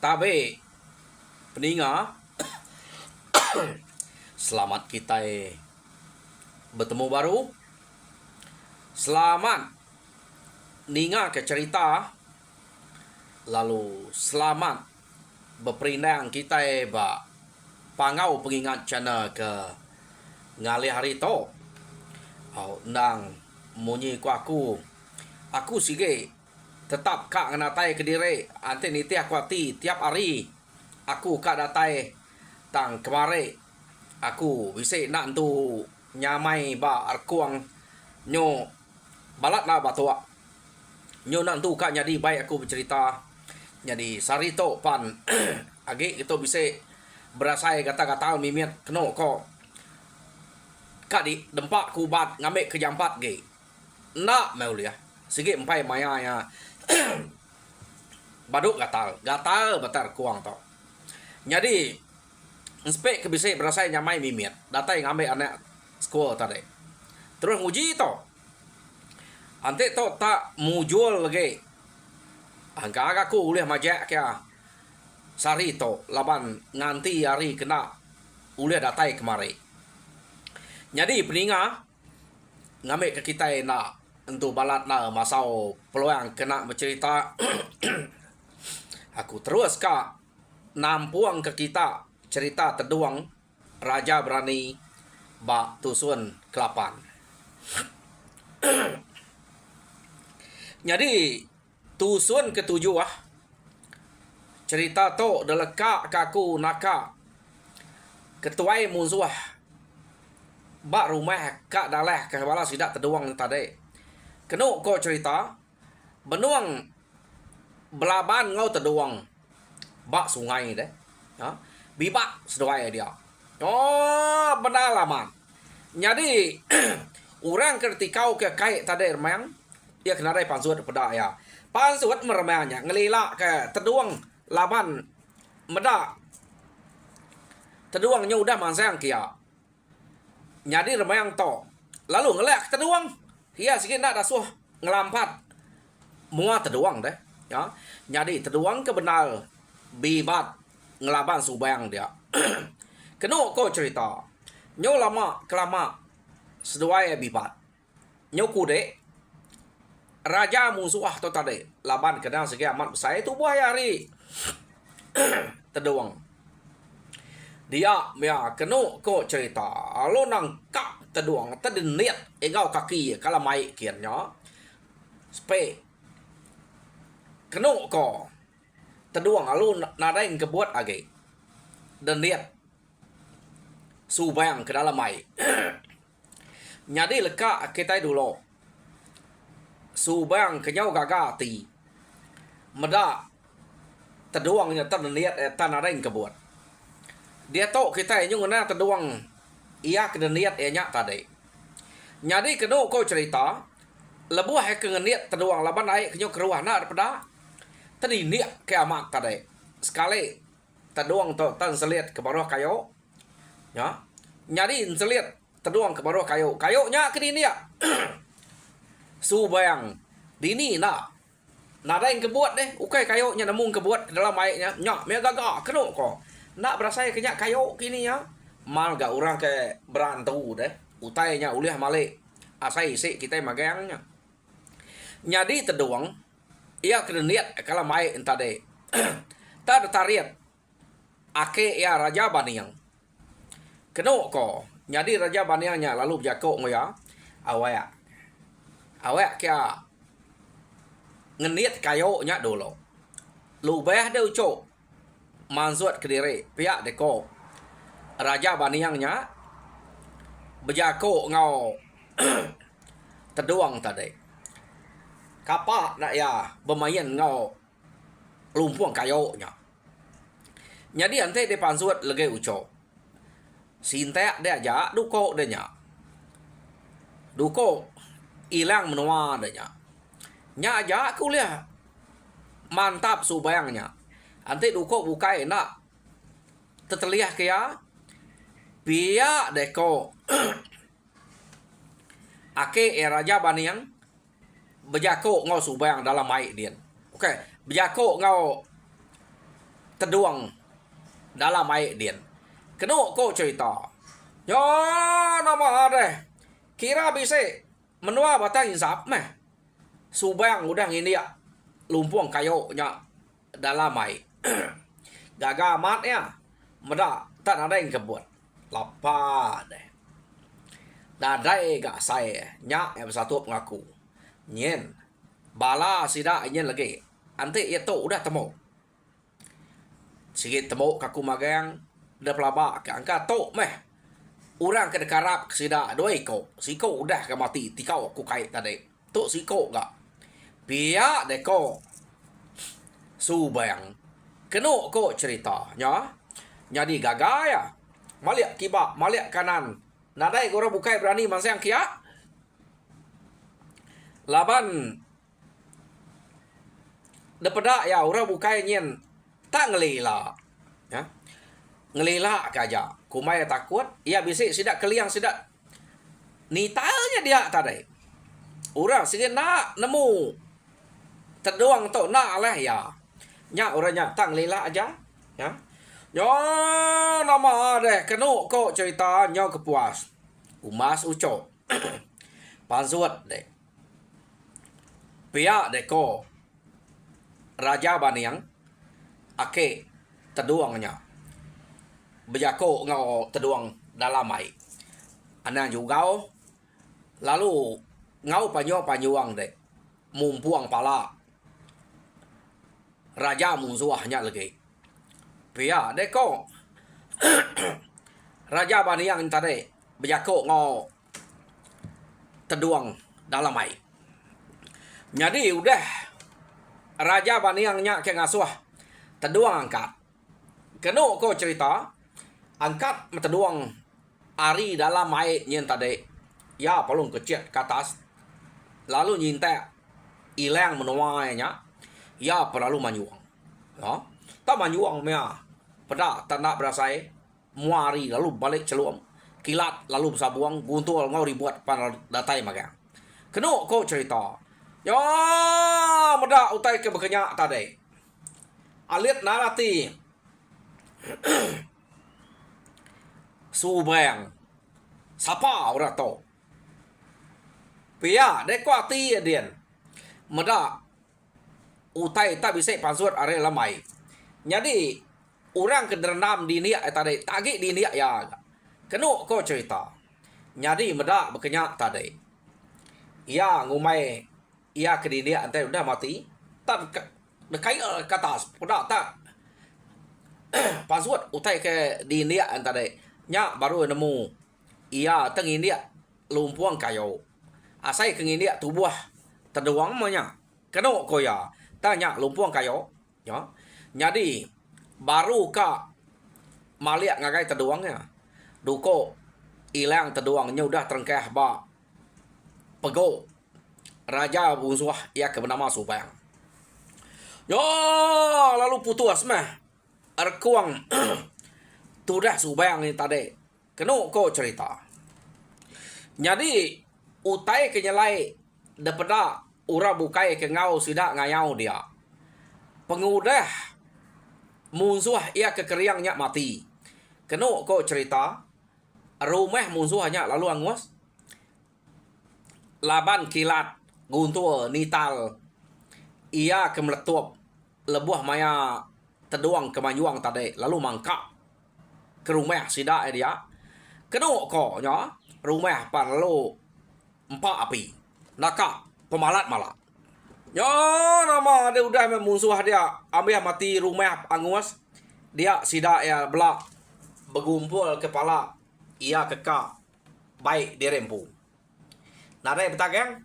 Tabe peninga selamat kita bertemu baru. Selamat ninga ke cerita. Lalu selamat berperindang kita ba pangau pengingat channel ke ngali hari to. Nang munyi ku aku sige tetap kak nganatai kediri ante niti aku ati tiap hari aku kak datai tang kemare aku bisa nak tu nyamai ba arkuang nyo balat na batua nyo nak tu kak jadi baik aku bercerita jadi sarito pan agi itu bisa berasai kata-kata mimiat keno ko kak di dempak kubat ngambil kejampat ge nak maulia sige empai maya ya baduk gatal batar kuang to. Jadi inspek ke bisa berasai nyamai mimiat datai ngambil anak sekolah tadi. Terus nguji to. Ante to tak mujul lagi. Angka aku ulih majak kya. Sari to laban nganti hari kena ulih datai kemari. Jadi peninga ngambil ke kita nak untuk balat na masau peluang kena bercerita. Aku terus kak nampuang ke kita cerita terduang Raja Berani Bak Tusun Kelapan. Jadi tusun ketujuh cerita to delekak kaku naka ketuai musuh bak rumah kak dalah ke bala sidak terduang tadi. Keno ko cerita benuang belaban ngau terduang bak sungai deh. Ya. Bibak sedoai dia. Oh, pendalaman. Jadi orang ketikau ke kai tadi remang dia kena dai pansuat pada ya. Pansuat meremanya ngelila ke terduang laban meda. Terduangnya udah mansang kia. Jadi remang to. Lalu ngelak terduang. Ia sikit nak dasuh ngelampat mua terduang deh. Ya. Jadi terduang kebenar bibat ngelaban subang dia. Keno ko cerita. Nyo lama kelama seduai bibat. Nyo kude raja musuh to tadi. Laban kena segi amat besar itu buah hari. Terduang. Dia ya keno ko cerita. Lo nang kak terduang tadi niat engau kaki kala mai kian nya. Spe keno ko terduang alu nadai kebuat age dan lihat subang ke dalam mai. Jadi leka kita dulu subang kenyau gagati meda terduangnya terlihat tanadai kebuat dia to kita nyung na terduang ia kena niat nya tadi. Jadi keno ko cerita lebuh ke niat terduang laban ai kenyo keruah na daripada tadi niat kiamat tadi. Sekali terduang to tan selit ke bawah kayu. Ya. Jadi selit terduang ke bawah kayu. Kayunya ke dia. Subayang dini na. Nada yang kebuat deh. Ukai kayunya namung kebuat ke dalam airnya. Nyak me gagak keno ko. Nak berasa kenyak kayu kini ya. Mal gak orang ke berantu deh. Utainya uliah malik. Asai isi kita magangnya. Jadi terduang ia kena niat kalau mai tadi. Tak tariat. Ake ya Raja Baniang. Keno ko. Jadi Raja Baniangnya lalu berjakok ngoya. Awak kia ngeniat kayunya dulu. Lubah dia ucok. Mansuat kediri. Pihak deko. Raja Baniangnya berjakok ngau terduang tadi. Kapak nak ya bermain ngau lumpuang kayunya. Jadi ante dia pansuat lagi uco. Sintek dia aja duko dia nya. Duko hilang menua dia nya. Nya aja kuliah mantap subayangnya. Ante duko bukai nak terliah kaya pia deko. Ake Raja Baniang berjakok ngau subayang dalam air dia. Okey, berjakok ngau teduang dalam air din. Kena ko cerita. Ya nama deh. Kira bisa menua batang insap meh. Subang udah ini ya. Lumpuang kayu nya dalam air. Gaga mat ya. Meda tak ada yang kebut. Lapa deh. Dadai gak saya. Nyak yang satu ngaku. Nyen. Bala sida nyen lagi. Anti itu udah temu. Sikit temu kaku magang. Dah pelabak ke angka tok meh. Orang ke dekarap sida dua iko. Siko udah ke mati. Tikau aku kait tadi. Tok siko gak. Biar deko. Subang. Kena ko cerita. Ya. Jadi gagal ya. Maliak kibak. Maliak kanan. Nadai korang bukai berani masa yang kia. Laban. Depedak ya. Orang bukai nyen. Tak ngelila. Ya. Ngelila kaja. Kumai takut. Ya bisik sidak keliang sidak. Nitalnya dia tadi. Orang sikit nak nemu. Terdoang tu nak lah ya. Nyak orangnya tak ngelila aja. Ya. Ya nama deh. Kena kok cerita nyo kepuas. Umas ucok. Pansuat deh. Pihak deh ko. Raja Baniang. Ake. Terdoangnya. Berjako ngau terduang dalam air. Anak juga. Lalu ngau panjuang dek. Mumpuang pala. Raja musuhnya lagi. Pia dek ko. Raja Baniang tadi. Berjako ngau terduang dalam air. Jadi udah. Raja Baniangnya ke ngasuh. Terduang angkat. Kena ko cerita. Angkat terduang ari dalam air nyen tadi. Ya palung kecil ke atas. Lalu nyinta ilang menuainya. Ya perlu manyuang. Ya. Tak manyuang mea. Pada tak nak berasai. Muari lalu balik celuam. Kilat lalu sabuang. Guntul ngau ribuat pada datai magang. Kena kau cerita. Ya meda utai ke berkenyak tadi. Alit narati. Subang. Siapa orang tahu? Pia, dek hati dia. Meda utai tak bisa pansuat area lamai. Jadi orang kenderaan di niat tadi, tagi di niat ya. Kena kau cerita. Jadi meda berkenyak tadi. Ya ngumai, ia ke di niat antai udah mati. Tak dekai ke atas, pada tak pansuat utai ke di niat tadi. Nya baru nemu. Ia tengi dia lumpuang kayu. Asai kengi dia tubuh terduang manya. Kena ko ya. Tanya lumpuang kayu. Ya. Jadi baru ka maliak ngagai terduangnya. Duko ilang terduangnya udah terengkeh ba pego raja musuh ia ke bernama Subang. Ya lalu putus mah. Erkuang tu dah Subang ni tadi. Kena ko cerita. Jadi utai kenyalai daripada ura bukai ke ngau sidak ngayau dia. Pengudah musuh ia kekeriangnya mati. Kena ko cerita. Rumah musuhnya lalu angus. Laban kilat guntur nital. Ia kemeletup lebuh maya terduang kemanyuang tadi. Lalu mangkak ke rumah sidak dia. Kena ko nya rumah pan lalu empat api. Nakak pemalat malat. Ya nama dia udah memusuh dia. Ambil mati rumah angus. Dia sidak ya belak bergumpul kepala. Ia kekak baik dirempu. Nada bertagang.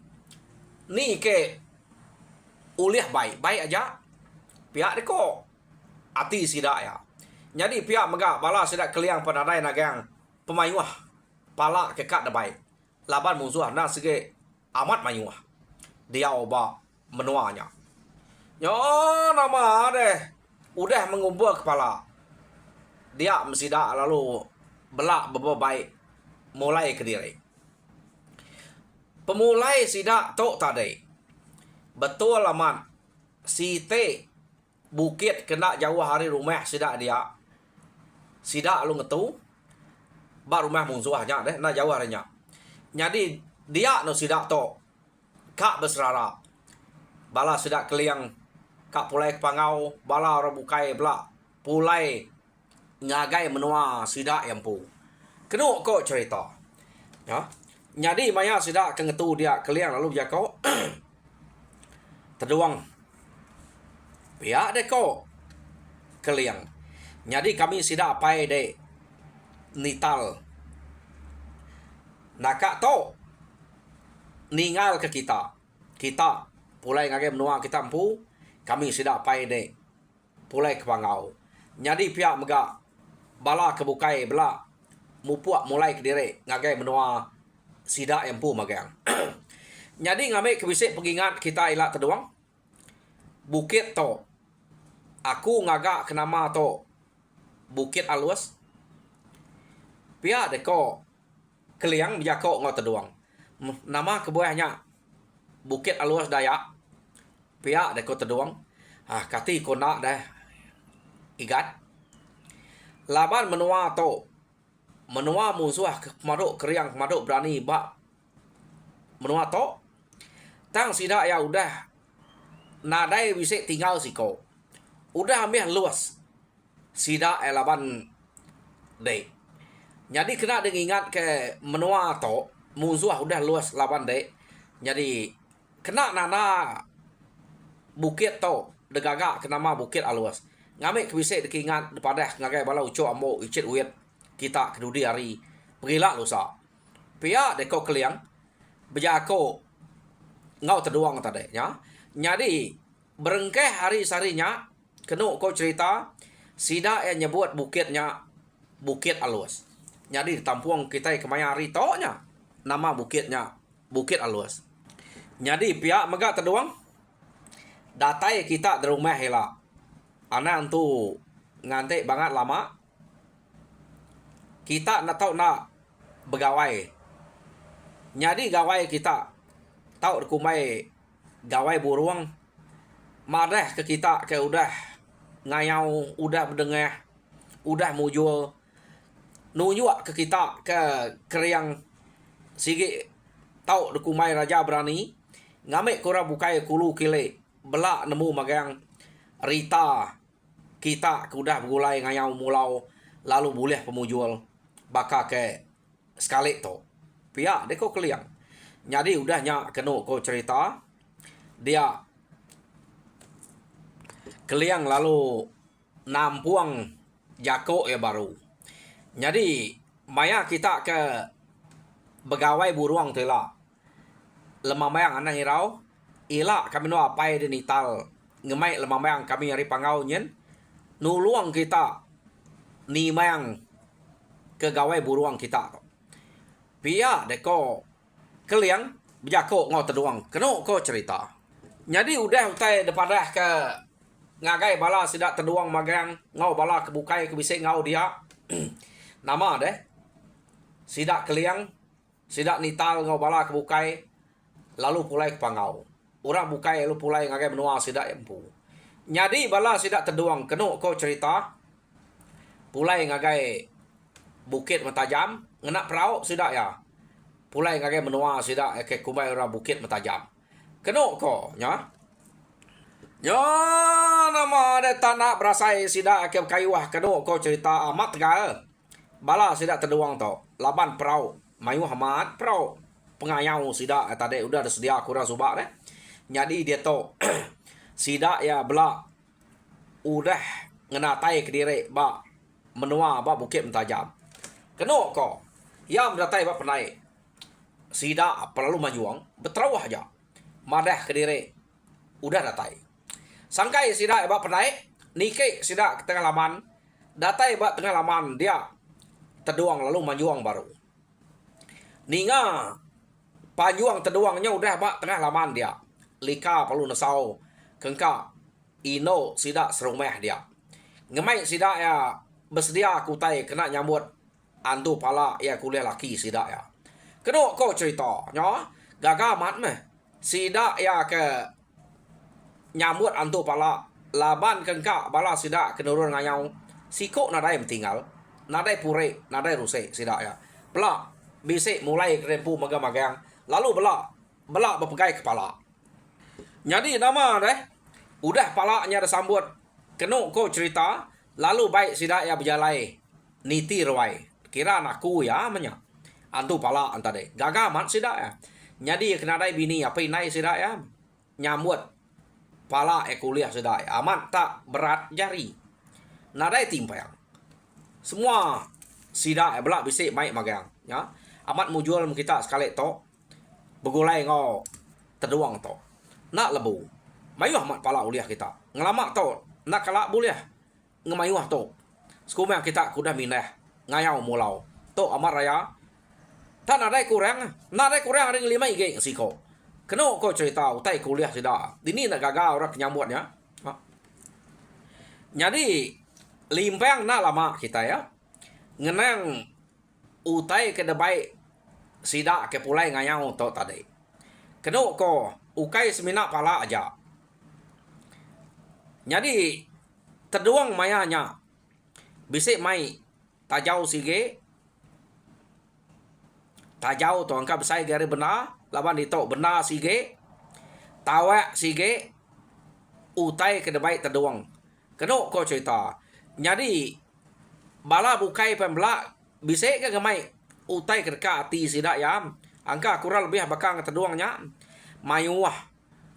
Ni ke uliah baik aja. Pihak dia ko ati sidak ya. Jadi pihak megak bala sidak keliang penadai nagang pemayuah pala kekat dabai. Laban musuh nak sege amat mayuah. Dia oba menuanya. Ya nama deh. Udah mengumpul kepala. Dia mesti dak lalu belak baik mulai ke diri. Pemulai sidak tok tadi. Betul amat. Si te bukit kena jauh hari rumah sida dia. Sida lu ngetu. Ba rumah musuhnya deh, na jauh harinya. Jadi dia no sida to. Kak besrara. Bala sida keliang kak pulai pangau, bala ora bukai bela. Pulai ngagai menua sida yang pu. Kenu ko cerita. Ya. Jadi maya sida kengetu dia keliang lalu dia ko terduang. Pihak de ko keliang. Jadi kami sida pai de nital. Nakak to ningal ke kita. Kita pulai ngagai menua kita empu. Kami sida pai de pulai ke pangau. Jadi pihak mega bala kebukai bela mupuak mulai ke dire ngagai menua sida empu magang. Jadi ngambil kebisik pengingat kita ilak terduang. Bukit to. Aku ngagak ke nama to Bukit Alus. Pihak deko keliang bijako ngau terduang. Nama kebuahnya Bukit Alus Dayak. Pihak deko terduang. Kati ko nak dah igat. Laban menua to. Menua musuh kemaduk keriang kemaduk berani bak menua to. Tang sida ya udah nadai bisik tinggal siko. Udah ambil luas. Sida laban dek. Jadi kena ingat ke menua to musuh udah luas laban dek. Jadi kena nana bukit to degaga kenama Bukit Alus. Ngambil kebisik dikingat daripada ngagai bala ucok ambo icit uit kita kedudi hari pergilah lusa. Pihak deko keliang bejako ngau terduang tadi ya. Jadi berengkeh hari sarinya kenu ko cerita sida yang nyebut bukitnya Bukit Alus. Jadi ditampuang kita kemaya hari toknya nama bukitnya Bukit Alus. Jadi pihak mega terduang datai kita di rumah hela. Anak tu ngantek banget lama. Kita nak tahu nak bergawai. Jadi gawai kita tahu kumai gawai buruang. Marah ke kita ke udah ngayau, udah berdengar, udah mujul. Nunjuk ke kita ke keriang sigi tahu kumai raja berani. Ngamek kura bukai kulu kile. Belak nemu magang Rita kita udah bergulai ngayau mulau lalu boleh pemujul baka ke sekali to pihak dia kau keliang. Jadi udahnya kenu kau cerita dia keliang lalu nampuang jako ya baru. Jadi maya kita ke begawai buruang tela lemah mayang anak hirau ila kami no apai de nital ngemai lemah mayang kami hari pangau nyen nuluang kita ni mayang ke gawai buruang kita. Pia deko keliang bijako ngau terduang keno ko cerita. Jadi udah utai daripada ke ngagai bala sidak terduang magang ngau bala kebukai kebisik ngau dia. Nama deh sidak keliang sidak nital ngau bala kebukai lalu pulai ke pangau. Orang bukai lalu pulai ngagai menua sidak empu. Jadi bala sidak terduang keno ko cerita pulai ngagai Bukit Metajam ngenak perauk sidak ya. Pulai ngagai menua sidak ke kumai orang Bukit Metajam. Keno ko nya. Ya nama ada tanah berasai sidak ke kayuah keno ko cerita amat gal. Bala sidak terduang to. Laban perauk mayu hamat perauk pengayau sidak tadi udah ada sedia kurang subak deh. Jadi dia to sidak ya belak udah ngenatai ke diri ba menua ba Bukit Metajam. Keno ko ya mendatai ba penai sidak perlu majuang betrawah aja madah ke diri udah datai sangkai sidak ba penai nike sidak ke tengah laman datai ba tengah laman dia terduang lalu majuang baru ninga panjuang terduangnya udah ba tengah laman dia lika perlu nesau kengka ino sidak serumah dia ngemai sidak ya bersedia kutai kena nyambut antu pala ya kuliah laki sidak ya keno ko cerita nya gaga mat meh sidak ya ke nyambut antu pala laban kengka bala sida kenurun ngayau sikok nadai tinggal nadai pure nadai rusek sida ya bela bisik mulai rempu magang-magang lalu bela berpegai kepala. Jadi nama deh udah palanya ada sambut kenu ko cerita lalu baik sida ya berjalai niti rawai kira aku ya menya antu pala antade gagamat sida ya. Jadi kenadai bini apa inai sida ya nyambut pala kuliah sida ya amat tak berat jari nadai timpang semua sida ya belak bisik baik magang ya amat mujual kita sekali to begulai ngo terduang to nak lebu mayuh mat pala uliah kita ngelamak to nak kalak buliah ngemayuh to sekumang kita kuda minah ngayau mulau to amat raya tak nadai kurang ring 5 ige siko keno ko cerita utai kuliah sida ini nak gagal orang nyambutnya. Jadi limpang nak lama kita ya ngenang utai ke debai sida ke pulai ngayau to tadi keno ko ukai semina pala aja. Jadi terduang mayanya bisik mai tajau sige tajau to angka besai gari benar laban dito benar sige tawak sige utai ke debai terduang keno ko cerita. Jadi bala bukai pembela bisik ke gemai utai ke dekat hati sida ya angka kurang lebih bakang terduangnya mayuah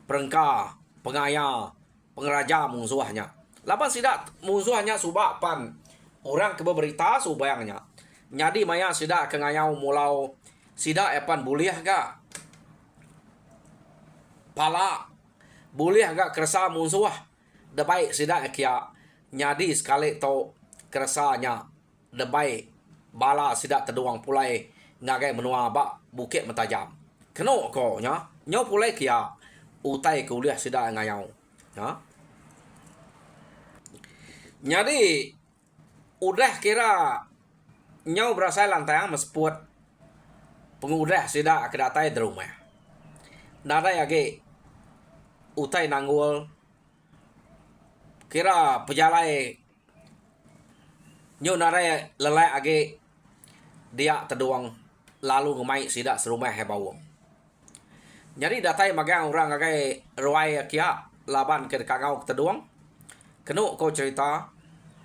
perengka pengaya pengeraja musuhnya lapan sidak musuhnya subak pan orang keberita subayangnya. Jadi maya sidak kengayau mulau sidak epan buliah ga pala buliah ga kerasa musuh debai sidak kia. Jadi sekali to keresanya debai bala sidak terduang pulai ngagai menua bak bukit mentajam keno ko nya nyau pulai kia utai kuliah sida ngayau ya. Jadi udah kira nyau berasal lantai mesput pengudah sida kedatai di rumah nada yage utai nanggul kira pejalai nyau nada lelai age dia terduang lalu ngemai sida serumah hebawong. Jadi datai magang orang agai ruai kia laban ke kangau terduang kenu ko cerita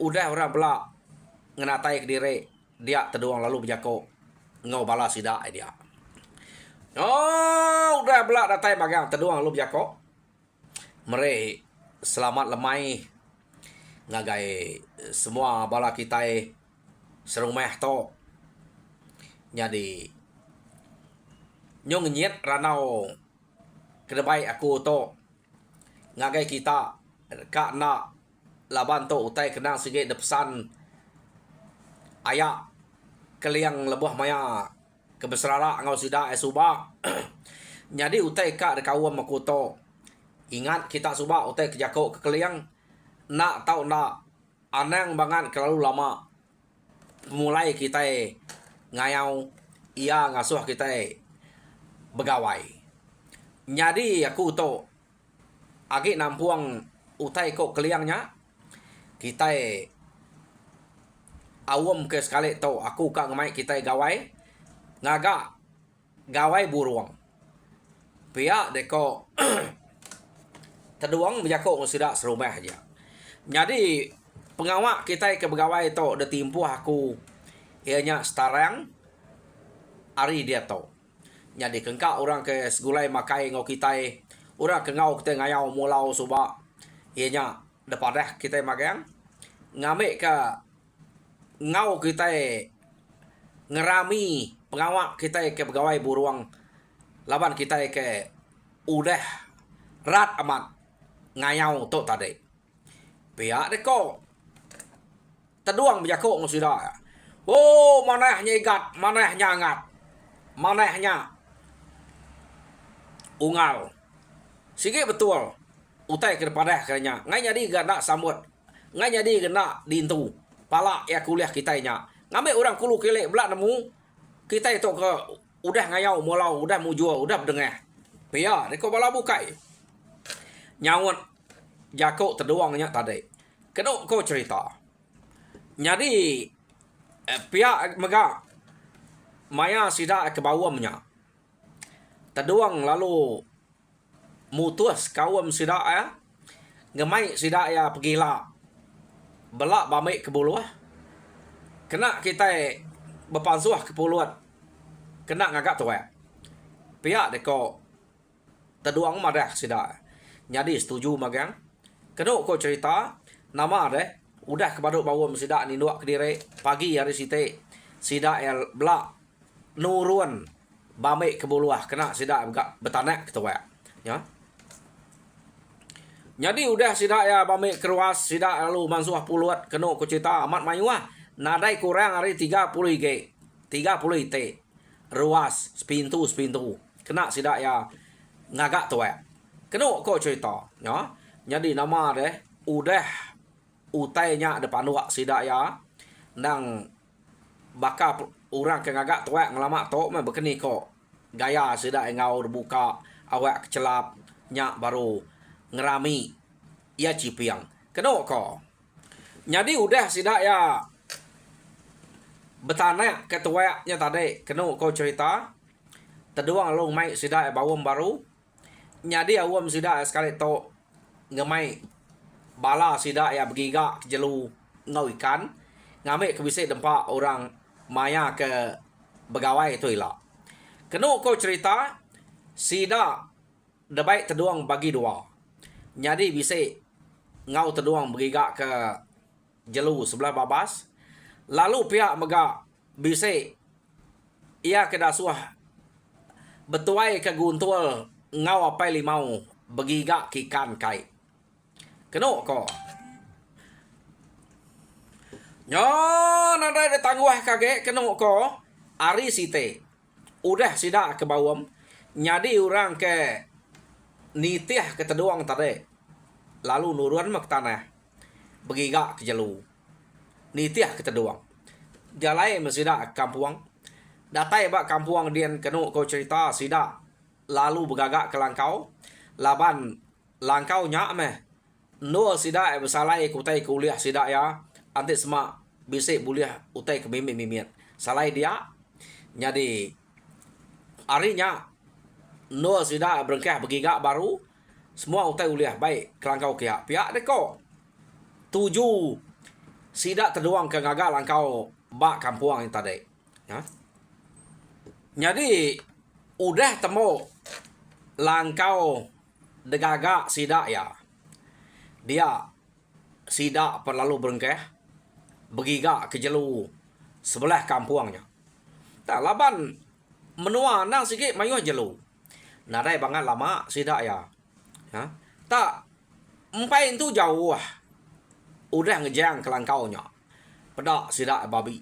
udah orang belak ngenatai ke diri dia terduang lalu berjako ngau bala sida dia. Oh udah belak datai magang terduang lalu berjako mere selamat lemai ngagai semua bala kita serumah to. Jadi nyong nyet ranau kedebai aku to ngagai kita kak nak laban to utai kenang sige depesan ayak keliang lebuh maya kebesrara ngau sida suba. Jadi utai kak dekawam aku to ingat kita suba utai kejako ke keliang nak tau nak anang bangan kelalu lama mulai kita ngayau ia ngasuh kita begawai. Jadi aku to agi nampuang utai kok keliangnya kita awam ke sekali to aku kak ngemai kita gawai ngaga gawai buruang pihak deko terduang berjako ngusida serumah aja. Jadi pengawak kita ke begawai to detimpu aku ianya setarang ari dia to. Jadi kengkak orang ke segulai makai ngau kita orang ke ngau kita ngayau mulau suba ianya depadah kita magang ngambil ke ngau kita ngerami pengawak kita ke pegawai buruang laban kita ke udah rat amat ngayau to tadi pihak deko terduang berjako sudah. Oh manahnya igat manahnya ngat manahnya ungal sige betul utai ke depan keranya ngai jadi gak sambut ngai jadi kena dintu pala ya kuliah kita nya ngambil orang kulu kelek belak nemu kita itu ke udah ngayau mulau udah mujua udah berdengah pia deko bala bukai nyawut Jako terduangnya tadi. Kena ko cerita. Jadi pihak megak maya sida ke bawamnya. Terduang lalu mutus kawam sida ya. Ngemai sida ya pergilah. Belak bamik ke buluh. Kena kita berpansuah ke puluhan. Kena ngagak tu ya. Pihak deko terduang madah sida. Jadi setuju magang. Kena ko cerita nama deh. Udah kepada bawam sida ni nuak kediri pagi hari site. Sida el belak nurun bamik ke buluh kena sida betanak gitu ya. Jadi udah sida ya bamik keruas sida lalu mansuah puluhat kena ko cerita amat mayuah. Nadai kurang hari 30 g. 30 t. Ruas sepintu. Kena sida ya ngagak tu ya. Kena ko cerita ya. Jadi nama deh udah utainya depan wak sida ya nang baka orang ke ngagak tuak ngelamak tok mah bekeni ko gaya sida ngau buka awak kecelap nya baru ngerami ya cipiang kena ko. Jadi udah sida ya betana ke tuaknya tadi kena ko cerita terduang long mai sida bawam baru. Jadi awam sida sekali tok ngemai bala sida ya begiga jelu ngau ikan ngame ke bisa dempak orang maya ke begawai tu ila. Kena ko cerita sida debai terduang bagi dua. Jadi bisa ngau terduang begiga ke jelu sebelah babas. Lalu pihak mega bisa ia ke dasuah betuai ke guntul ngau apa limau begiga kikan kai. Kena ko. Nyo nada de tangguh kage kena ko. Ari site. Udah sida ke bawam. Nyadi orang ke nitiah ke terduang tadi. Lalu nuruan mak tanah. Begiga ke jelu. Nitiah ke terduang. Jalai mesida kampuang. Datai bak kampuang dian kena ko cerita sida. Lalu begagak ke langkau. Laban langkau nyak meh. No sida bersalai kutai kuliah sida ya. Antik semak bisik buliah utai ke mimit. Salai dia. Jadi harinya no sida berengkah begigak baru. Semua utai uliah baik kelangkau kia. Pihak deko. 7 sida terduang ke ngagak langkau bak kampuang yang tadi. Ya. Jadi udah temu langkau degagak sida ya. Dia sida perlalu berengkeh begiga ke jelu sebelah kampuangnya. Tak laban menua nang sikit mayuh jelu. Nadai banget lama sida ya. Ha? Tak empai itu jauh ah. Udah ngejang ke langkaunya. Pedak sida babi.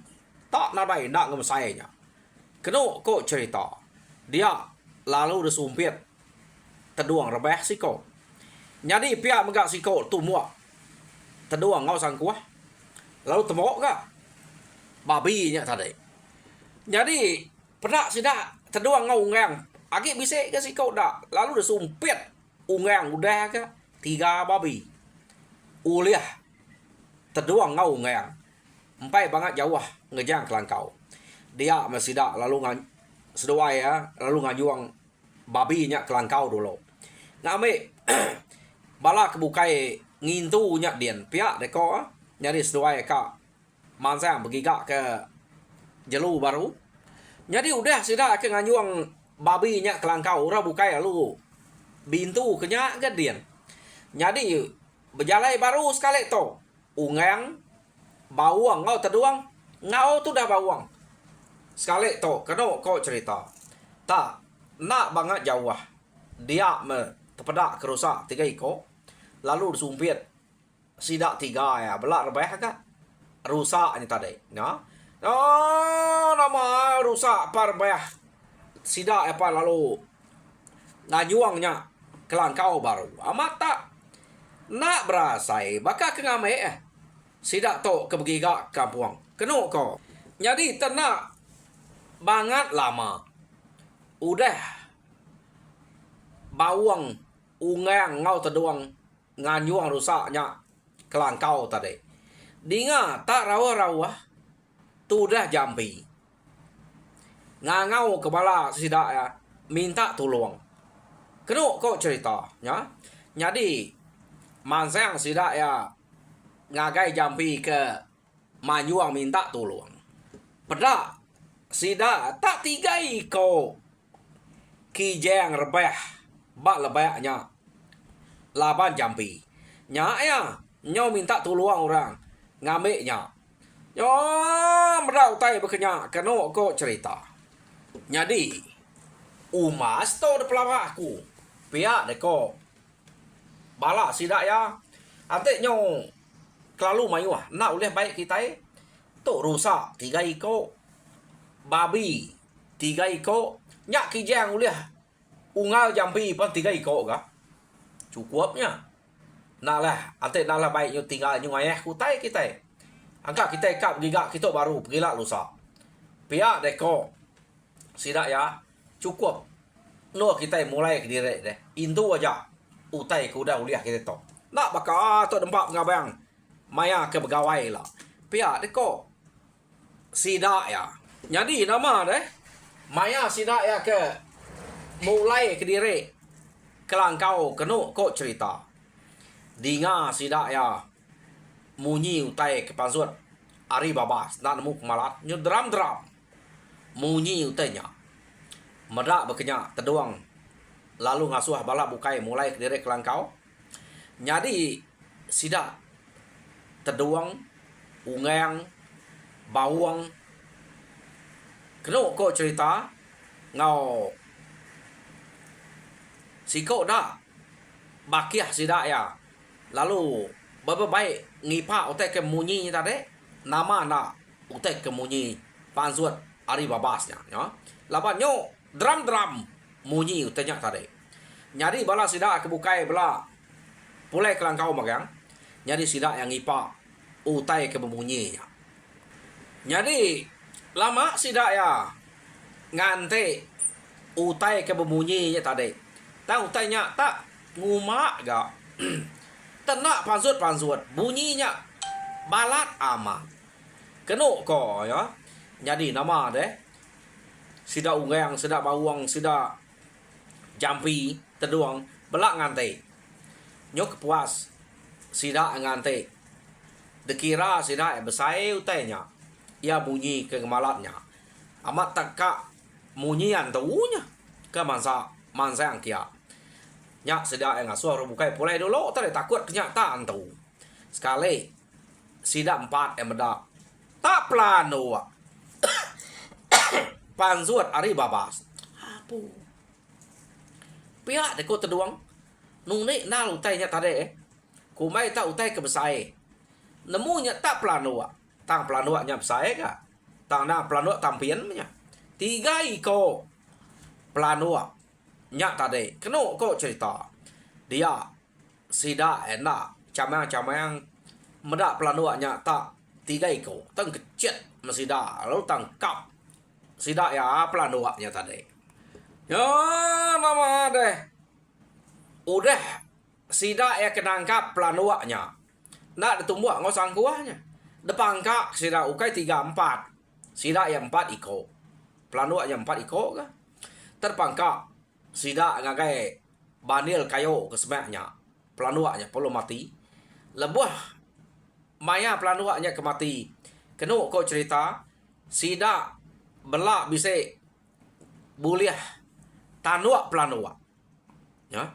Tak nadai nak ngemsainya. Kena ko cerita. Dia lalu disumpit terduang rebeh siko. Jadi pihak megak siko tu muak. Terduang ngau sang kuah. Lalu temok kak. Babi nya tadi. Jadi pedak sida terduang ngau ngang. Agak bisik ke siko dak. Lalu disumpit ungang udah ke 3 babi. Uliah terduang ngau ngang. Empai banget jauh ngejang kelangkau. Dia masih dak lalu seduai ya, lalu ngajuang babi nya kelangkau dulu. Ngame bala kebukai ngintu nya dian pihak deko nyari seduai ka mansa begiga ke jelu baru. Jadi udah sida ke ngajuang babi nya kelangkau ora bukai lalu bintu kenya gedian. Jadi berjalai baru sekali to. Ungang bawang ngau terduang ngau tu dah bawang. Sekali to kena kau cerita. Tak nak banget jauh. Dia terpedak kerusak 3 ekor. Lalu disumpit sidak 3 ya. Belak rebeh kan. Rusak ni tadi. Ya. Oh, nama rusak par rebeh. Sidak apa lalu ngajuangnya kelangkau baru. Amat tak nak berasai. Bakal ke ngame sidak to ke begiga kampuang. Kena kau. Jadi tenak banget lama. Udah bawang ungang ngau terduang nganyuang rusaknya kelangkau tadi. Dinga tak rawa-rawa tu dah jampi. Ngangau kepala sidak ya minta tolong. Kenuk kok cerita ya. Jadi mansang sidak ya ngagai jampi ke manyuang minta tolong. Pada sidak tak tigai ko kijang rebah bak lebahnya laban jampi. Nya ya nyo minta tolong orang ngamiknya. Yo merau tai berkenyak kenuk kok cerita. Jadi umas to de pelawak aku. Pihak deko bala sidak ya. Ante nyo kelalu mayu nak oleh baik kita tu rusak 3 ekor. Babi 3 ekor. Nyak kijang oleh ungal jampi pun 3 ekor kah? Cukupnya. Nak lah, ante nak lah baik nyo tinggal nyo ayah kutai kita. Angkat kita kap gigak kita baru pergilah lusa. Pihak deko sidak ya cukup. No kita mulai ke diri deh. Intu aja utai kuda uliah kita to. Nak bakal tu dempak ngabang. Maya ke pegawai lah. Pihak deko sidak ya. Jadi nama deh. Maya sidak ya ke mulai ke diri kelangkau kenuk kok cerita. Dinga sidak ya munyi utai ke pansuat Ari Babas nak nemu kemalat nyo dram munyi utainya medak berkenyak teduang lalu ngasuh balap bukai mulai ke diri kelangkau. Jadi sidak teduang ungang bawang kenuk kok cerita ngau sikok dak bakiah sidak ya. Lalu baik ngipa utai ke munyi tadi nama nak utai ke munyi pansuat Ari Babasnya ya. Laban nyo dram munyi utainya tadi. Jadi bala sidak kebukai bala pulai kelangkau magang. Jadi sidak yang ngipa utai ke bemunyinya. Jadi lama sidak ya ngante utai ke bemunyinya tadi. Tak utainya tak ngumak gak. Tenak pansuat bunyinya balat ama. Kenuk ko ya. Jadi nama deh. Sida ungang, sida bawang, sida jampi teduang belak ngante. Nyok puas sida ngante. Dekira sida besai utainya. Ia bunyi ke gemalatnya. Amat takak munyian taunya ke mansa yang kia. Nyak sida yang ngasuh bukai pulai dulu tadi takut kenyataan tu. Sekali sida 4 yang bedak. Tak plano. Pansuat Ari Babas. Apa? Pihak deko teduang. Nung ni na utainya tadi kumai tak utai ke besai. Nemunya tak plano. Tang plano nya besai ka. Tang na plano tampian nya. 3 ekor plano nyak tadi. Kenuk kok cerita. Dia sida enak camang medak pelanuaknya tak 3 ekor. Tang kecil mesida lalu tangkap sida ya pelanuaknya tadi. Ya nama deh. Udah sida ya kenangkap pelanuaknya. Nak ditumbuk ngosang kuahnya. Depan kak sida ukai 3 4. Sida yang 4 ekor. Pelanuaknya 4 ekor kah? Terpangkap sida ngagai banil kayu ke semaknya. Pelanuaknya perlu mati. Lebuh maya pelanuaknya ke mati. Kenuk kau cerita sida belak bisa buliah tanuak pelanuak. Ya.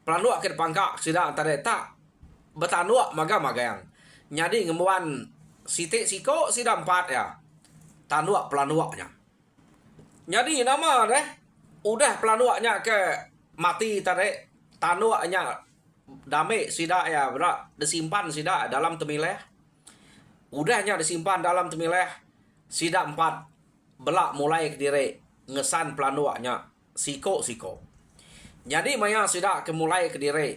Pelanuak ke pangkak sida antara tak betanuak maga-magang. Jadi ngemuan sitik siko sida 4 ya. Tanuak pelanuaknya. Jadi nama deh udah pelanuaknya ke mati tadi tanuaknya dame sida ya berak disimpan sida dalam temileh. Udahnya disimpan dalam temileh sida 4 belak mulai ke diri ngesan pelanuaknya siko. Jadi maya sida ke mulai ke diri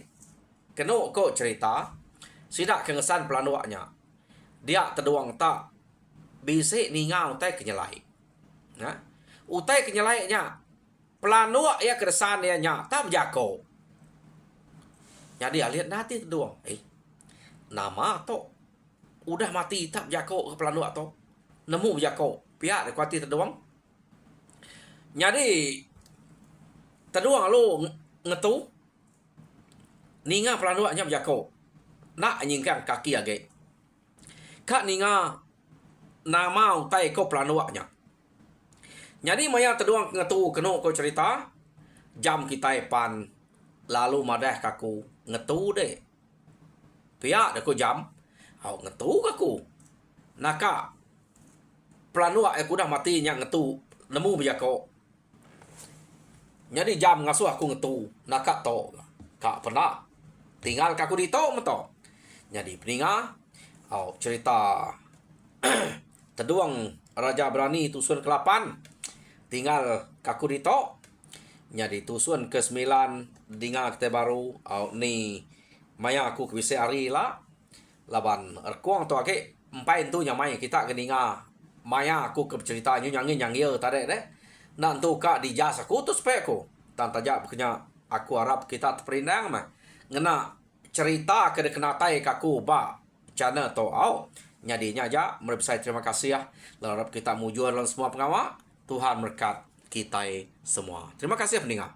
kenuk kok cerita sida ke ngesan pelanuaknya. Dia teduang tak bisik ningau utai kenyelai. Nah, utai kenyelainya pelanuak ya keresan ya nya tak berjako. Jadi lihat nanti doang. Nama tu udah mati tak jako ke pelanuk tu. Nemu jako. Pihak kuati terdoang. Jadi terdoang lu ngetu. Ninga pelanuknya jako. Nak nyingkang kaki age. Kak ninga nama utai ko pelanuknya. Jadi maya terdoang ngetu kena ko cerita. Jam kita pan lalu madah kaku ngetu deh. Pihak aku jam. Aku ngetu kaku. Naka pelanua aku dah mati yang ngetu nemu bijako. Jadi jam ngasuh aku ngetu. Naka to. Kak pernah. Tinggal kaku di to meto. Jadi peninga. Cerita terduang Raja Berani tusun ke-8. Tinggal kaku di to. Jadi tusun ke-9 dinga kita baru ni maya aku kebisa hari lah laban erkuang tu ake empai tu yang mai kita keninga maya aku ke cerita yang ye tadi deh nak tu kak di jas aku tu supaya aku tan tajak punya aku harap kita terperindang mah ngena cerita ke kenatai kaku ba channel to nyadinya aja merebsai terima kasih ya harap kita mujur dalam semua pengawal Tuhan berkat kita semua. Terima kasih pendengar.